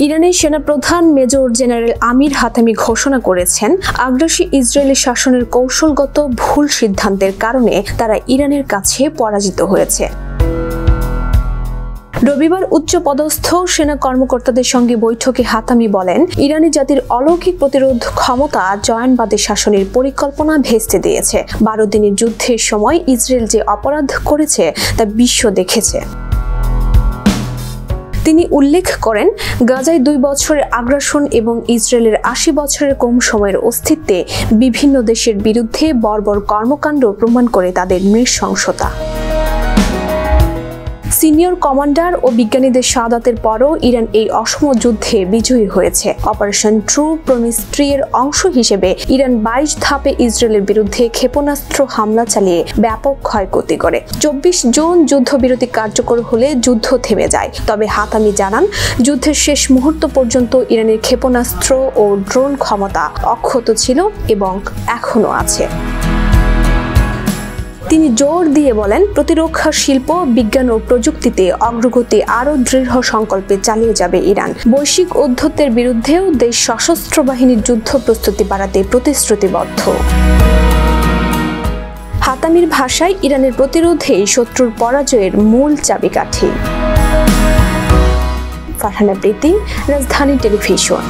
ইরানের সেনাপ্রধান major general আমির Hatami ঘোষণা করেছেন, আগ্রাসী ইসরায়েলি শাসনের কৌশলগত ভুল সিদ্ধান্তের কারণে তারা ইরানের কাছে পরাজিত হয়েছে। রবিবার উচ্চপদস্থ সেনা কর্মকর্তাদের সঙ্গে বৈঠকে হাতামি বলেন, ইরানি জাতির অলৌকিক প্রতিরোধ ক্ষমতা জয়ানবাদী শাসনের পরিকল্পনা ভেস্তে দিয়েছে। 12 দিনের যুদ্ধের সময় ইসরায়েল যে অপরাধ করেছে তা বিশ্ব দেখেছে। তিনি উল্লেখ করেন, গাজায় 2 বছরের আগ্রাসন এবং ইসরায়েলের 80 বছরের কম সময়ের অস্তিত্বে বিভিন্ন দেশের বিরুদ্ধে বর্বর কর্মকাণ্ড প্রমাণ করে তাদের নৃশংসতা। সিনিয়র কমান্ডার ও বিজ্ঞানীদের শাহাদাতের পরও ইরান এই অসম যুদ্ধে বিজয়ী হয়েছে। অপারেশন ট্রু প্রমিস-3 এর অংশ হিসেবে ইরান 22 ধাপে ইসরায়েলের বিরুদ্ধে ক্ষেপণাস্ত্র হামলা চালিয়ে ব্যাপক ক্ষয়ক্ষতি করে। 24 জুন যুদ্ধবিরতি কার্যকর হলে যুদ্ধ থেমে যায়। তবে হাতামি জানান, যুদ্ধের শেষ মুহূর্ত পর্যন্ত ইরানের ক্ষেপণাস্ত্র ও ড্রোন ক্ষমতা অক্ষত ছিল এবং এখনো আছে। তিনি জোর দিয়ে বলেন, প্রতিরক্ষা শিল্প, বিজ্ঞান ও প্রযুক্তিতে অগ্রগতি আরও দৃঢ় সংকল্পে চালিয়ে যাবে ইরান। বৈশ্বিক ঔদ্ধত্যের বিরুদ্ধেও দেশ সশস্ত্র বাহিনীর যুদ্ধ প্রস্তুতি বাড়াতে প্রতিশ্রুতিবদ্ধ। হাতামির ভাষায়, ইরানের প্রতিরোধে শত্রুর পরাজয়ের মূল চাবিকাঠি। ফারহানা প্রীতি, রাজধানী টেলিভিশন।